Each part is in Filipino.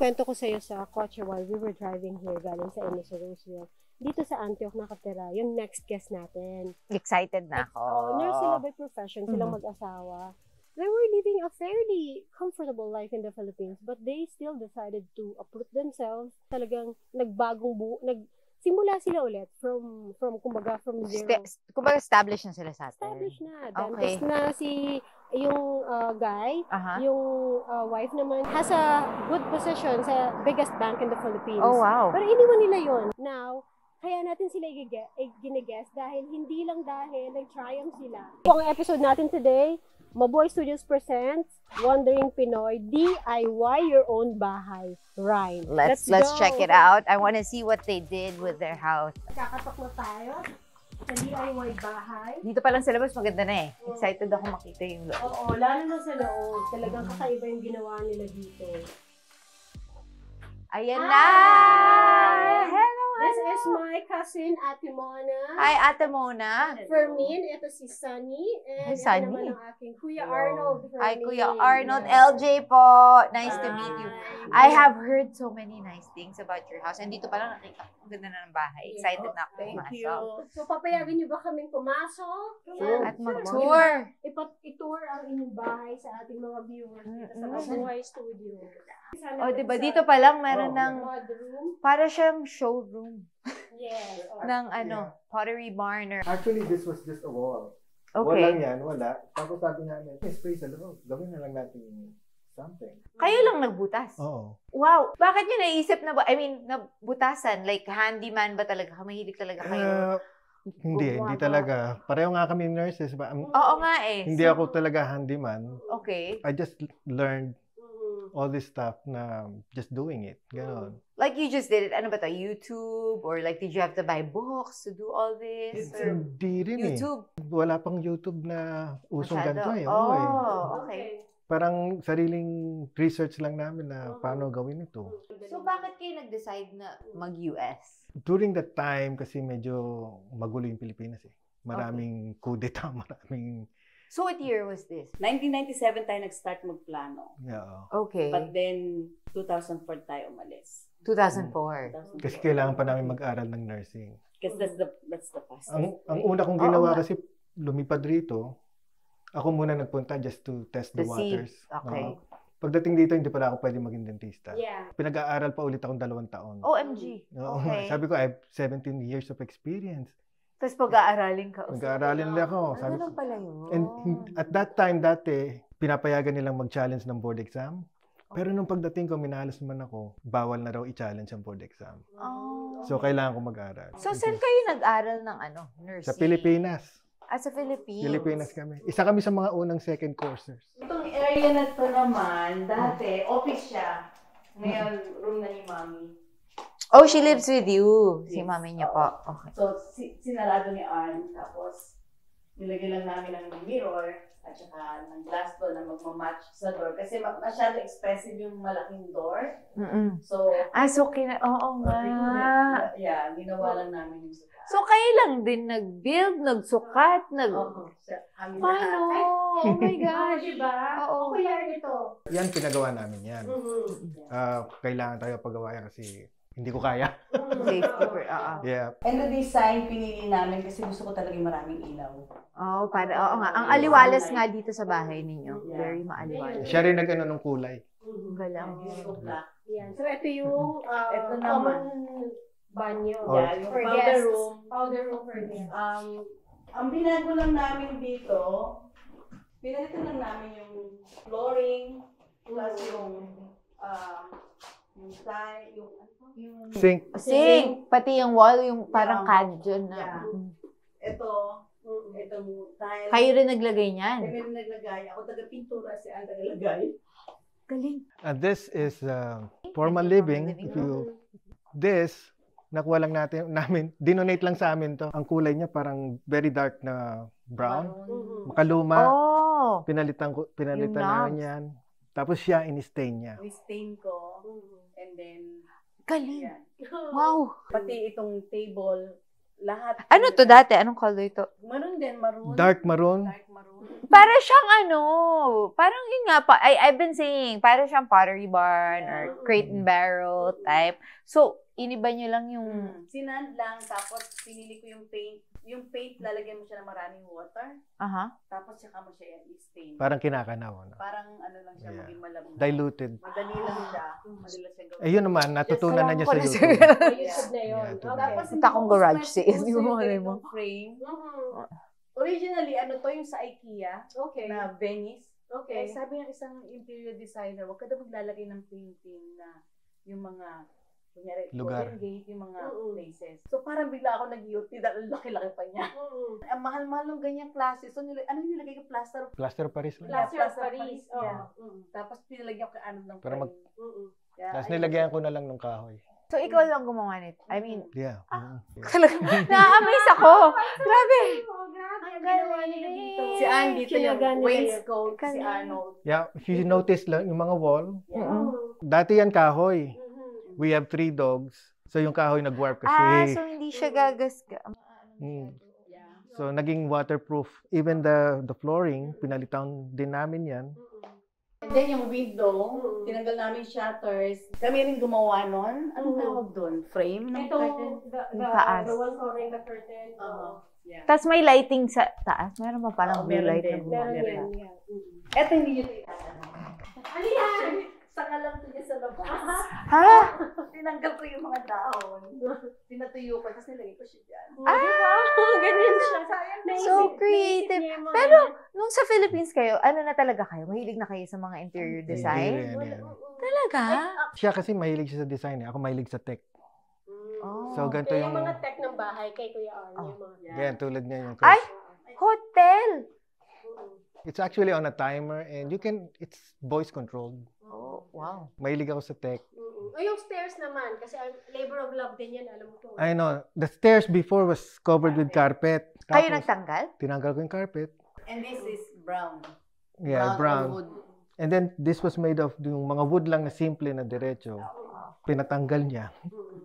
kwento ko sa'yo sa kotse while we were driving here galing sa Ines Roseville. Dito sa Antioch nakatira, yung next guest natin. Excited na ako. Nurse sila by profession, silang mag-asawa. They were living a fairly comfortable life in the Philippines, but they still decided to uproot themselves. Talagang simula sila ulit from zero. Kumbaga established na sila sa atin. Established na. Okay. Dentist na yung guy, yung wife naman has a good position sa biggest bank in the Philippines. Oh, wow. Pero iniwan nila yon. Now, kaya natin sila gine-guess dahil hindi lang dahil nag-triumph sila. Ang episode natin today, Maboy Studios presents Wandering Pinoy, DIY Your Own Bahay Rhyme. Let's check it out. I want to see what they did with their house. Kakatok na tayo sa DIY bahay. Dito pa lang sa labas, maganda na eh. Excited ako makita yung loob. Oo, lalo na sa loob. Talagang kakaiba yung ginawa nila dito. Ayan na! Hello! This is my cousin, Ate Mona. Hi, Ate Mona. Fermin, ito si Sunny. And ito naman ang aking Kuya Arnold. Hi, Kuya Arnold. LJ po. Nice to meet you. I have heard so many nice things about your house. And dito pa lang nakita ko. Ang ganda na ng bahay. Excited na ako pumasok. So, papayagan niyo ba kaming pumasok? At mag-tour. I-tour ang inyong bahay sa ating mga viewers dito sa Mabuhay Studio. O, diba? Dito pa lang meron ng para siyang showroom. Yes. Ng pottery barn. Actually, this was just a wall. Okay. Walang yan, wala. Tapos sabi namin, space sa loob. Gawin na lang natin something. Kayo lang nagbutas? Oo. Wow! Bakit nyo naisip na nabutasan? Like, handyman ba talaga? Mahilig talaga kayo? Hindi talaga. Pareho nga kami nurses. Oo nga eh. Hindi ako talaga handyman. Okay. I just learned all this stuff na just doing it. Ganon. Like you just did it, ano ba to? YouTube? Or like did you have to buy books to do all this? Hindi rin YouTube? Wala pang YouTube na usong ganito eh. Okay. Parang sariling research lang namin na paano gawin ito. So bakit kayo nag-decide na mag-US? During that time, kasi medyo magulo yung Pilipinas eh. Maraming kudeta, maraming... So what year was this? 1997 tayo nag-start magplano. Yeah. Okay. But then, 2004 tayo umalis. 2004. Kasi kailangan pa namin mag-aral ng nursing. Because that's the fastest. Ang una kong ginawa kasi lumipad rito, ako muna nagpunta just to test the waters. Okay. Pagdating dito, hindi pala ako pwede maging dentista. Yeah. Pinag-aaral pa ulit akong 2 taon. OMG. Okay. Sabi ko, I have 17 years of experience. Tapos pag-aaralin ka. Pag-aaralin nila ako. Sabi ko pala yun. And at that time, dati, pinapayagan nilang mag-challenge ng board exam. Pero nung pagdating ko, minalas naman ako, bawal na raw i-challenge ang board exam. So, kailangan ko mag-aral. So, saan kayo nag-aral ng nursing? Sa Pilipinas. Sa Philippines? Pilipinas kami. Isa kami sa mga unang second coursers. Itong area na to naman, dati, office siya. Ngayon, room na ni Mommy. Oh, she lives with you. Si mami niya po. Okay. So, sinarado ni Arn, tapos nilagyan lang namin ng mirror at saka ng glass door na magmamatch sa door. Kasi masyado expensive yung malaking door. So, oo nga. Yeah, ginawa lang namin yung sukat. So, kayo lang din nag-build, nagsukat, Paano? Oh my gosh. Diba? Oo. Kaya ito. Yan, pinagawa namin yan. Kailangan tayo pagawa yan kasi hindi ko kaya. Safety for, Yeah. And the design, pinili namin kasi gusto ko talaga maraming ilaw. Oo nga. Ang aliwalas nga dito sa bahay ninyo. Very maaliwalas. Siya rin nag-ano ng kulay. Galang. Yan. So, ito yung ito common naman. banyo. Yeah, yung For powder guests. room. Powder room for guests. Ang binago lang namin dito, pinalitan lang namin yung flooring, plus yung tile, yung Sink. Pati yung wall, yung parang cadyon na. Itong tile. Kayo rin naglagay niyan? Kami rin naglagay. Ako taga-pintura, siya ang naglagay. Galing. This is formal living. This, nakuha lang namin, dinonate lang sa amin to. Ang kulay niya parang very dark na brown. Makaluma. Pinalitan namin yan. Tapos siya, in-stain niya. I-stain ko. And then, galing. yan. Wow. Pati itong table, lahat. Ano to dati? Anong color ito? Maroon din, maroon. Dark maroon. Dark maroon. Para siyang parang yun nga, I've been saying, para siyang pottery barn or crate and barrel type. So, iniba niyo lang yung... Sinand lang, tapos pinili ko yung paint. Yung paint, lalagyan mo siya ng maraming water. Tapos saka mo siya i-stain. Parang kinakanaw. No? Parang ano lang siya, maging malabnaw. Diluted. Madali lang siya. Madali lang siya gawin. Ayun naman, natutunan na niya sa YouTube. YouTube na yun. Yeah, Tapos, Punta akong garage sale. Yung Yung mga ganitong frame. Originally, ano to yung sa IKEA Okay. na Venice. Okay. Sabi ng isang interior designer, huwag ka daw maglalagay ng painting na yung mga kunyari, Lugar. Golden Gate, yung mga places. So parang bigla ako nag-guilty dahil laki-laki pa niya. Ang mahal-mahal ng ganyang klase. So ano yung nilagay ko? Plaster of Plaster Paris lang. Plaster of Paris. Yeah. Tapos pinalagyan ko ano ng Para mag- frame. Tapos nilagyan ko na lang ng kahoy. So, ikaw lang gumawa nito. I mean, Yeah. na-amaze ako. Grabe. Ang galing. Si Andy, ito yung Kinagan nila wainscot, si Arnold. Yeah, if you notice lang, yung mga wall, yun. dati yan kahoy. We have 3 dogs. So yung kahoy nag-warp kasi. So hindi siya gagasga. Mm. So naging waterproof. Even the flooring, pinalitan din namin yan. And then yung window, tinanggal namin shutters. Kami rin gumawa nun. Anong tawag doon? Frame ng Ito, curtain? taas. the one covering the curtain. Yeah. Tapos may lighting sa taas. Meron ba parang blue meron light na din. Meron gumagana? yan. Yeah. Eto hindi nyo tinatanong. Ano yan? Saka lang ito niya sa labas. Ha? Tinanggal ko yung mga dahon. Pinatuyo ko, tapos nilagay ko siya dyan. Ganyan siya. So creative. Pero, nung sa Philippines kayo, ano na talaga kayo? Mahilig na kayo sa mga interior design? Hindi rin yan. Talaga? Siya kasi mahilig siya sa design. Ako mahilig sa tech. Oh. So ganito Kaya yung yung... mga tech ng bahay kay Kuya Arn. Yung mga... Yan, tulad niya yung... Ay! Hotel! It's actually on a timer and you can... It's voice controlled. Oh, wow. Mahilig ako sa tech. Yung stairs naman, kasi labor of love din yan, alam mo ko. I know. The stairs before was covered with carpet. Kayo Tapos, nagtanggal? tinanggal ko yung carpet. And this is brown. Yeah, brown. wood. And then, this was made of yung mga wood lang na simple na diretso. Pinatanggal niya.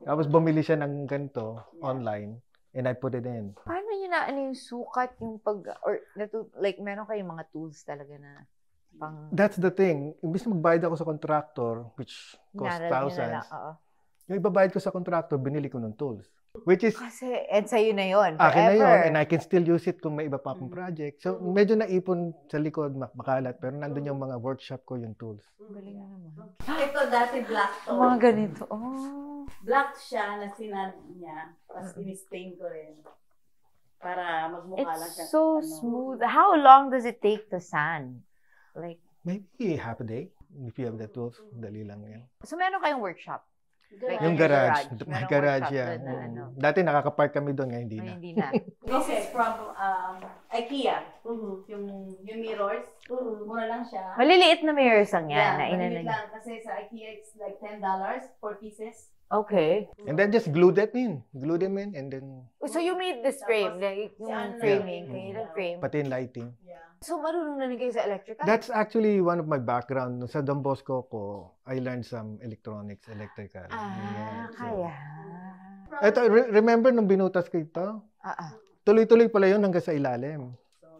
Tapos bumili siya ng ganito online and I put it in. Paano nyo na ano yung sukat, yung like, meron kayong mga tools talaga na pang... That's the thing. Imbis magbayad ako sa contractor, which cost Inaral nyo na thousands, lang, oo. yung ibabayad ko sa contractor, binili ko ng tools. Which is, Kasi, sa'yo na yun, akin na forever. yun, and I can still use it kung may iba pa akong project. So, medyo naipon sa likod, makalat, pero nandun yung mga workshop ko, yung tools. Galing na naman. Ito dati black to. Mga ganito. Oh. Black siya na sinad niya. Tapos in-stain ko rin. Para magmukha lang siya. It's so smooth. How long does it take to sand? Like, Maybe half a day, if you have the tools. Dali lang yan. so meron kayong workshop? Like, Yung garage. My Merong garage, workshop yeah. doon na ano. Dati nakaka-park kami doon, ngayon hindi Ay, na. hindi na. This is from IKEA. Yung mirrors. Mura lang siya. Maliliit na mirrors lang yan. Na maliit inanan. lang. Kasi sa IKEA, it's like $10 4 pieces. Okay. And then just glue that in. Glue them in and then So you made this frame, like yung Ano, framing, yeah. kayo nag-frame. pati yung lighting. Yeah. So marunong na rin kayo sa electrical? That's actually one of my background. Sa Don Bosco ko, I learned some electronics, electrical. Yeah, so- Kaya. Ito, remember nung binutas ko ito? Tuloy-tuloy pala yun hanggang sa ilalim.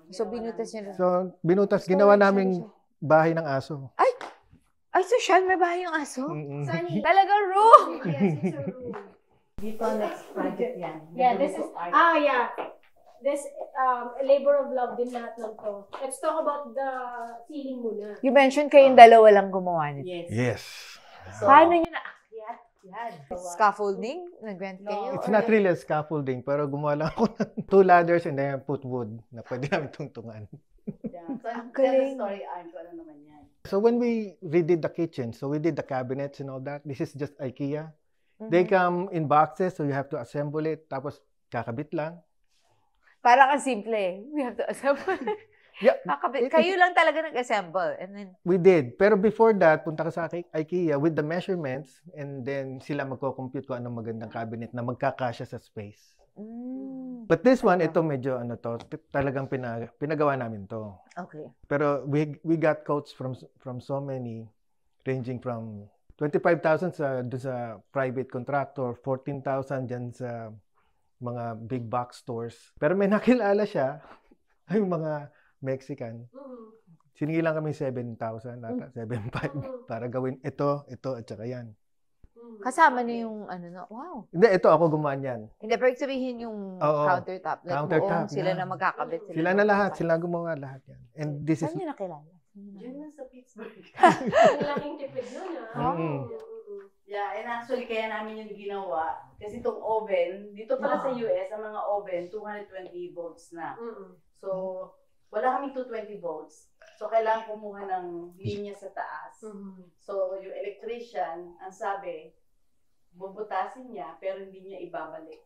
So binutas niya rin. So, binutas, ginawa naming bahay ng aso. Ay, so Sean, may bahay yung aso? Mm-mm. Sunny. Talaga room! Yes, it's a room. Dito, next project yan. Yeah, this is, yeah. This, labor of love din lahat ng to. Let's talk about the ceiling muna. You mentioned kayong dalawa lang gumawa nito. Yes. Yes. So, Paano nyo naakyat? yan. Scaffolding? Nag-rent kayo? It's not really a scaffolding, pero gumawa lang ako ng 2 ladders and then put wood na pwede namin tungtungan. Yeah. So, Ang tell the galing. story, Arn, kung ano naman yan. So when we redid the kitchen, so we did the cabinets and all that. This is just IKEA. They come in boxes, so you have to assemble it. Tapos kakabit lang. Parang ang simple eh. We have to assemble. Yeah, Kayo lang talaga nag-assemble. And then, we did. Pero before that, punta ka sa IKEA with the measurements and then sila magko-compute kung anong magandang cabinet na magkakasya sa space. But this one, ito medyo talagang pinagawa namin to. okay. Pero we got quotes from so many, ranging from 25,000 sa private contractor, 14,000 dyan sa mga big box stores. Pero may nakilala siya, yung mga Mexican. Sinigilan kami 7,000 ata, 7,500 para gawin ito, at saka yan. Kasama na yung ano na, wow. Hindi, ito ako gumawa niyan. Hindi, pero sabihin yung Oo. countertop. Like, Countertop, sila yeah. na magkakabit. Sila na lahat, sila gumawa lahat yan. And this is Saan niyo nakilala? Diyan lang sa Pittsburgh. Ang laking tipid nun, Yeah, and actually, kaya namin yung ginawa. Kasi itong oven, dito pala sa US, ang mga oven, 220 volts na. So, wala kami 220 volts. So, kailangan kumuha ng linya sa taas. So, yung electrician, ang sabi, bubutasin niya, pero hindi niya ibabalik.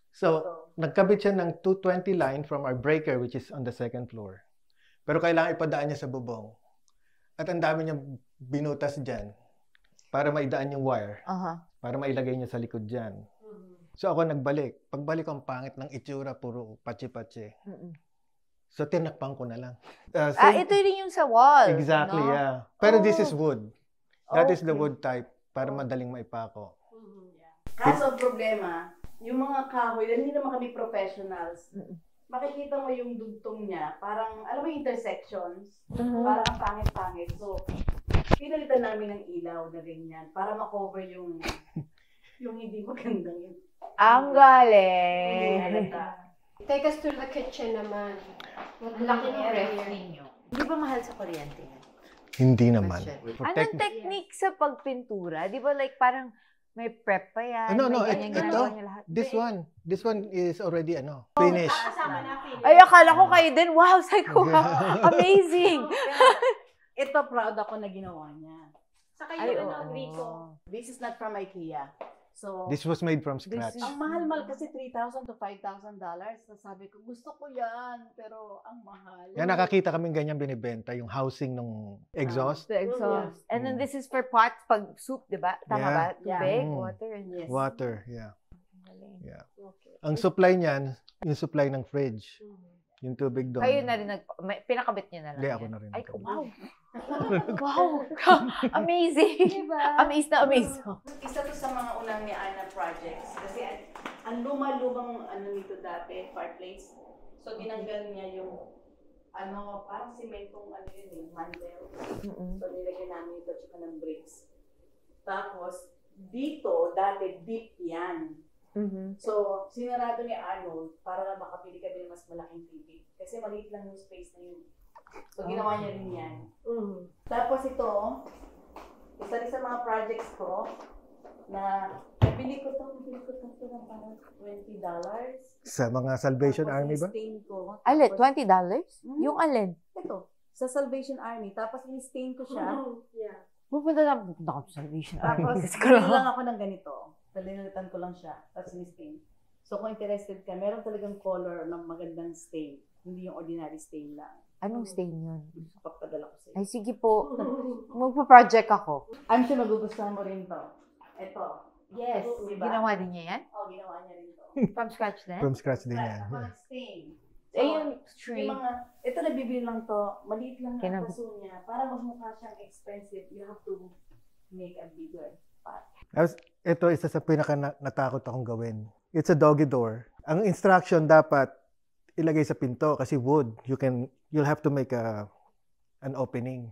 So, nagkabit siya ng 220 line from our breaker, which is on the second floor. Pero kailangan ipadaan niya sa bubong. At ang dami niyang binutas dyan para maidaan yung wire. Para mailagay niya sa likod dyan. So, ako nagbalik. Pagbalik ko, ang pangit ng itsura, puro patsi-patsi. So, tinakpan ko na lang. Ito rin yung sa wall. Exactly, no? yeah. Pero this is wood. That is the wood type para madaling maipako. Kaso ang problema, yung mga kahoy, dahil hindi naman kami professionals, makikita mo yung dugtong niya, parang, alam mo yung intersections, parang ang pangit-pangit. So, pinalitan namin ng ilaw na ganyan para makover yung hindi magandang yun. Ang galing. Take us to the kitchen naman. Ang laki ng ref ninyo. Hindi ba mahal sa kuryente yan? Hindi naman. Anong technique sa pagpintura? Di ba like parang may prep pa yan? No, may ganyan ito. ginagawa niyo lahat? This one is already finished. Kasama na finish. Ay, akala ko kayo din. Wow, sabi ko, wow, amazing. Ito, proud ako na ginawa niya. Saka yung Rico. This is not from IKEA. So, This was made from scratch. ang mahal-mahal kasi $3,000 to $5,000. So, sabi ko, gusto ko yan, pero ang mahal. Yan, nakakita kaming ganyan binibenta, yung housing ng exhaust. The exhaust. And then this is for pots, pag soup, di ba? Tama Yeah. ba? Tubig, Mm. water, and yes. Water, yeah. Yeah. Okay. Ang supply niyan, yung supply ng fridge. Yung tubig doon. Kayo na rin, pinakabit niyo na lang. Hindi, ako yan. na rin. Ay, nakabit. wow. Wow. Amazing. Diba? Amazed na amazed. Isa to sa mga unang ni Ana projects. Kasi ang luma-lumang nito dati, fireplace. So, dinanggal niya yung parang simentong mantel. So, nilagyan namin ito tsaka ng bricks. Tapos, dito, dati deep yan. So, sinarado ni Arnold para lang makapili kami ng mas malaking TV. Kasi maliit lang yung space na yun. So, ginawa niya rin yan. Tapos ito, isa rin sa mga projects ko na nabili ko to ng parang $20. Sa mga Salvation Tapos Army ba? in-stain ko. Alin, Tapos, $20? Yung alin? Ito, sa Salvation Army. Tapos in-stain ko siya. Yeah. Pupunta na ako sa Salvation Army. Tapos, Kasi bili lang ako ng ganito. Talinalitan ko lang siya. Tapos in-stain. So, kung interested ka, meron talagang color ng magandang stain. Hindi yung ordinary stain lang. Anong stain yun? Papadala ko sa'yo. Ay, sige po. Magpa-project ako. I'm sure magugustuhan mo rin to. Ito. Yes. Diba? Ginawa din niya yan? Oo, ginawa niya rin to. From scratch din? From scratch din Right, yan. ako Yeah. nag-stain. Eh, yung tree. Yung mga, ito nabibili lang to, maliit lang ang Kinab- puso niya. Para magmukha siyang expensive, you have to make a bigger pot. Ito, isa sa natakot akong gawin. It's a doggy door. Ang instruction dapat ilagay sa pinto kasi wood. You'll have to make an opening.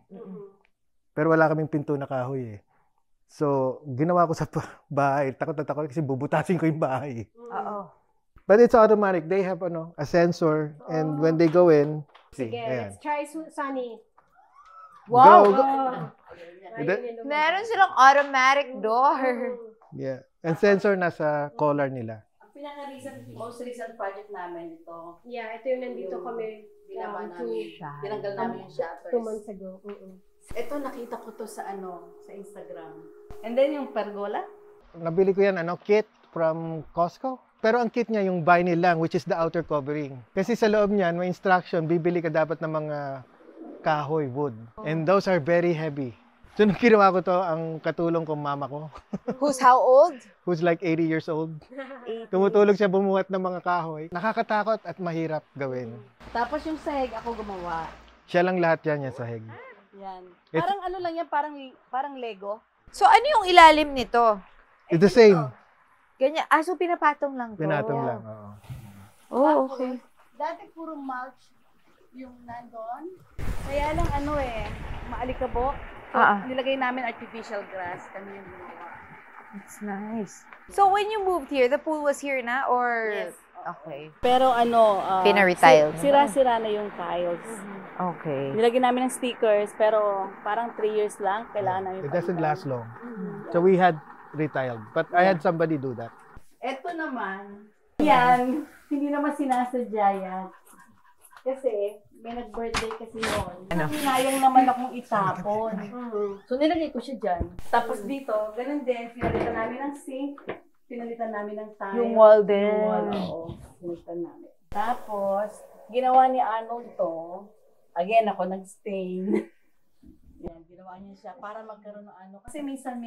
Pero wala kaming pinto na kahoy eh. So, ginawa ko sa bahay. Takot na takot kasi bubutasin ko yung bahay. Oo. But it's automatic. They have a sensor and when they go in, Sige, ayan. let's try Sunny. Wow. Go. Meron silang automatic door. Yeah. And sensor nasa collar nila. Ang most recent project namin ito, Yeah, ito yung nandito kami. ginawa to- namin, tinanggal namin yung shutters. 2 months ago. Ito nakita ko to sa sa Instagram. And then yung pergola, Nabili ko yan, kit from Costco. Pero ang kit niya yung vinyl lang, which is the outer covering. Kasi sa loob niyan, may instruction, bibili ka dapat ng mga kahoy, wood. And those are very heavy. So, nung ginawa ko to, ang katulong ko mama ko, Who's how old? who's like 80 years old. Tumutulog siya bumuhat ng mga kahoy. Nakakatakot at mahirap gawin. tapos yung sahig ako gumawa. Siya lang lahat yan sahig. Yan. It's- Parang yan, parang Lego. So, ano yung ilalim nito? It's the same. Ganyan. So pinapatong lang to. Pinatong lang, oo. Oh, okay. Dati puro mulch yung nandun. Kaya lang maalikabok. So, nilagay namin artificial grass. Kami yung ginawa. It's nice. So when you moved here, the pool was here na or? Yes. Okay. Pero Pina-retile. Sira-sira na yung tiles. Okay. Nilagay namin ng stickers, pero parang 3 years lang. Kailangan namin It doesn't palitan. last long. So we had retiled. But I had somebody do that. Ito naman, yan, hindi naman sinasadya yan. Kasi, may nag-birthday kasi yun. Hinayang naman akong itapon. So, nilagay ko siya dyan. Tapos dito, ganun din, pinalitan namin ng sink, pinalitan namin ng tile. Yung wall din. Yung wall, oo. Pinalitan namin. Tapos, ginawa ni Arnold to, again, ako nag-stain. Yan, ginawa niya siya para magkaroon ng Kasi minsan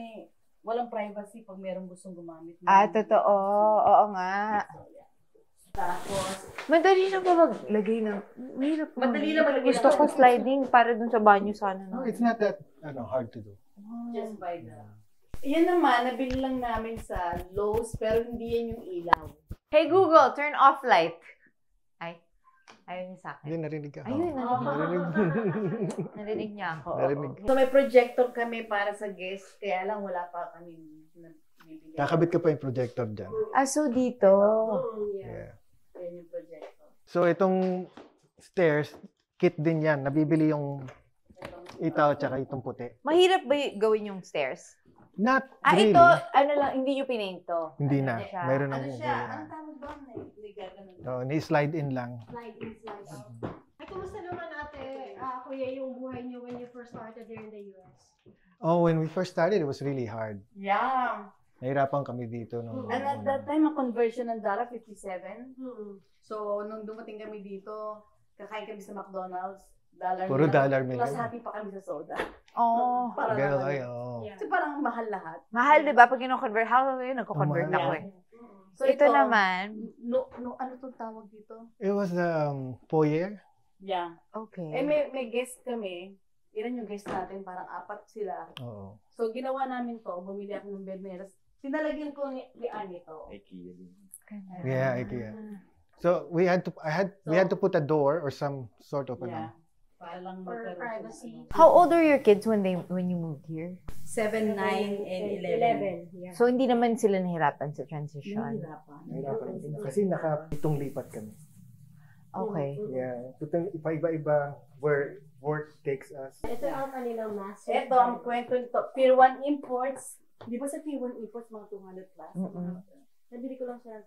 walang privacy pag merong gustong gumamit. Totoo. Oo nga. Tapos, Madali na ba maglagay ng... Mahirap. Madali lang maglagay Gusto ng- ko sliding para dun sa banyo sana. No, No? it's not that hard to do. just by the... Yan naman, nabili lang namin sa Lowe's, pero hindi yan yung ilaw. Hey Google, turn off light. Ay. Ayaw niya sa Hindi, akin. narinig ka. Ayun, Narinig. narinig niya ako. Narinig. So may projector kami para sa guest, kaya lang wala pa kami nabibili. Kakabit ka pa yung projector dyan. So dito. Yeah. Yan yung projector. So itong stairs, kit din yan. Nabibili yung itaw at saka itong puti. Mahirap ba gawin yung stairs? Not really. Ito, lang, hindi nyo pinaint to. Hindi na. siya? Mayroon Ano ng siya? Ang tawag ba? Nagaganon. So, ni-slide in lang. Slide in, slide out. Ay, kumusta naman ate, kuya, yung buhay niyo when you first started here in the US? Oh, when we first started, it was really hard. Yeah. Nahirapan kami dito. Nung, And at that time, ang conversion ng dollar, 57. Mm-hmm. So, nung dumating kami dito, kakain kami sa McDonald's, dollar Puro lang. dollar meal. Plus, hati pa kami sa soda. Oh. Para Ganun naman. kayo. Oh. Yeah. Kasi parang mahal lahat. Mahal, di ba? Pag kino-convert, how yun? Nagko-convert Mahal. ako eh. So, Ito naman. ano itong tawag dito? It was foyer. Yeah. Okay. May guest kami. Ilan yung guest natin? Parang 4 sila. Oo. So, ginawa namin to. Bumili ako ng bed na sinalagyan ko ni Annie to. Yeah, IKEA. So we had to put a door or some sort of Yeah. Para lang For magkaroon privacy. How old are your kids when you moved here? 7, 9, and 11. Yeah. So hindi naman sila nahirapan sa transition. Nahirapan din. Kasi nakapitong lipat kami. Okay. Yeah. Iba-iba where work takes us. Ito ang kanilang master. Ito, ang kwento nito. Pier 1 Imports. Di ba sa Pier 1 Imports, mga 200 plus? Mm-mm. Nabili ko lang siya ng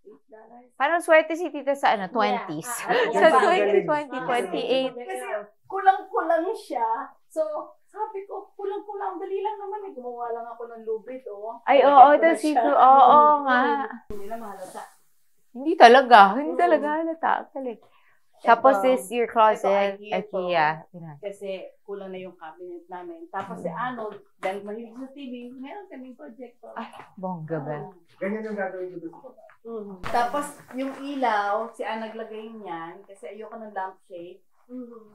$28. Parang swerte si tita sa 20s. Yeah. Sa Galing. 20, 28. Kasi kulang-kulang siya. So, sabi ko, kulang-kulang. Dali lang naman eh. Gumawa lang ako ng lubid, oh. Ay, oo, Nilagyan ko na tapos siya. ito, oo nga. Hindi na mahalata. Hindi talaga halata. Tapos Ito, this, your closet, ito, IKEA. Kasi kulang na yung cabinet namin. Tapos si Arnold, dahil mahilig sa TV, meron kaming projector. Bongga ba? Ganyan yung gagawin ko doon. Tapos yung ilaw, si Ann naglagay niyan kasi ayoko ng lampshade.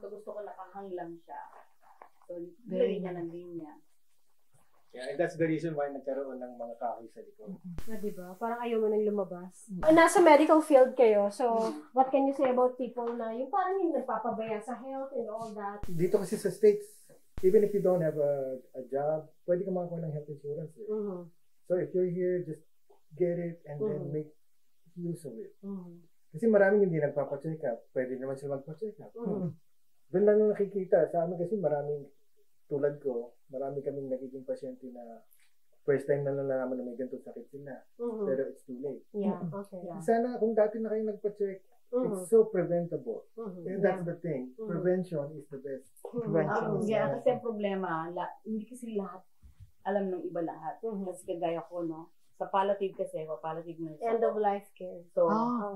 So gusto ko nakahang lang siya. So nilagay niya ng linya. Yeah, and that's the reason why nagkaroon ng mga kahoy sa likod. Diba? Parang ayaw mo nang lumabas. Nasa medical field kayo, so what can you say about people na yung parang hindi nagpapabaya sa health and all that? Dito kasi sa States, even if you don't have a job, pwede ka makakuha ng health insurance. Eh. So if you're here, just get it and then make use of it. Kasi maraming hindi nagpapacheck up. Pwede naman sila magpa-check up. Doon lang nakikita. Sa amin kasi maraming tulad ko, marami kaming nagiging pasyente na first time na nalaman na may ganito sakit sila. Pero it's too late. Yeah, okay. Sana kung dati na kayo nagpa-check, it's so preventable. And that's the thing. Prevention is the best. Yeah, kasi ang problema, hindi kasi lahat alam ng iba lahat. Kasi kagaya ko, no? Sa palliative kasi, palliative nurse. End of life care. So,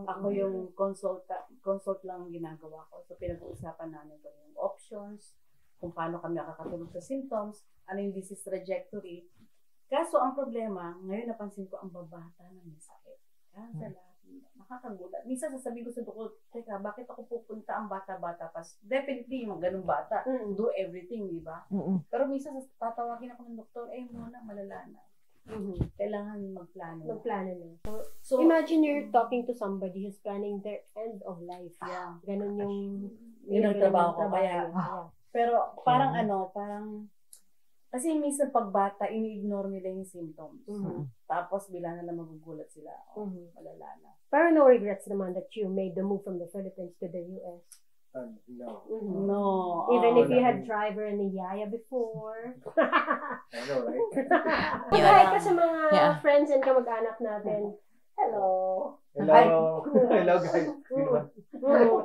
ako yung consult lang ang ginagawa ko. So, pinag-uusapan namin kung yung options, kung paano kami nakakatulong sa symptoms, ano yung disease trajectory. Kaso, ang problema, ngayon napansin ko ang babata na may sakit. Sa lahat, nakakagulat. Minsan sasabihin ko sa doktor, teka, bakit ako pupunta ang bata-bata pa? Definitely, yung ganung bata, do everything, di ba? Pero minsan tatawagin ako ng doktor, muna, malala na. Kailangan magplano. Magplano na. So, Imagine you're talking to somebody who's planning their end of life. Yeah. Ganun yung Yun ang trabaho ko. Kaya, Yeah. pero parang kasi minsan pagbata, ini-ignore nila yung symptoms. Tapos bila na lang magugulat sila. Malala na. Pero no regrets naman that you made the move from the Philippines to the US. No. No. Even if you had driver and yaya before. I know, right? Hi ka sa mga friends and kamag-anak natin. Hello. Hello. Hello, guys.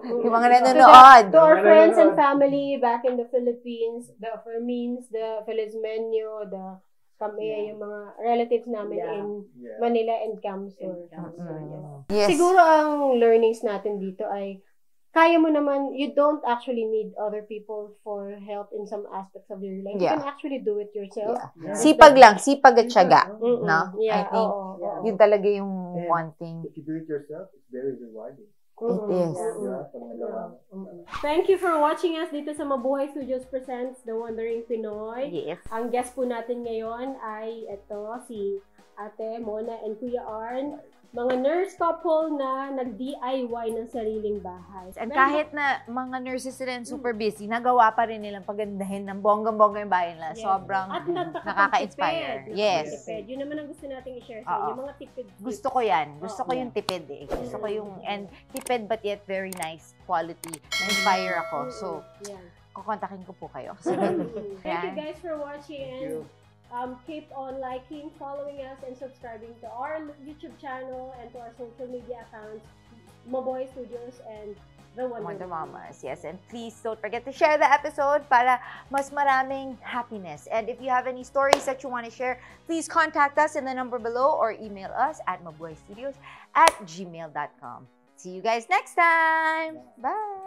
Yung mga nanonood. To our friends and family back in the Philippines, the Fermins, the Felizmenyo, the kami, yung mga relatives namin in Manila and Camsur. Yes. Siguro ang learnings natin dito ay kaya mo naman, you don't actually need other people for help in some aspects of your life. You can actually do it yourself. Sipag lang, sipag at syaga. No? Yeah, I think yun talaga yung one thing. If you do it yourself, it's very rewarding. It is. Thank you for watching us dito sa Mabuhay Studios Presents The Wandering Pinoy. Yes. Ang guest po natin ngayon ay si Ate Mona and Kuya Arn, mga nurse couple na nag-DIY ng sariling bahay. And kahit na mga nurses sila super busy, nagawa pa rin nilang pagandahin ng bonggang-bongga yung bahay nila. Yes. Sobrang At nakaka-inspire. Yes. Yun naman ang gusto nating i-share sa inyo, mga tipid. Gusto ko yan. Gusto ko yung tipid eh. Gusto ko yung, and tipid but yet very nice quality. Na-inspire ako. So, kukontakin ko po kayo. Thank you guys for watching and keep on liking, following us, and subscribing to our YouTube channel and to our social media accounts, Maboy Studios and The Wonder Mamas. Yes, and please don't forget to share the episode para mas maraming happiness. And if you have any stories that you want to share, please contact us in the number below or email us at maboystudios@gmail.com. See you guys next time. Bye!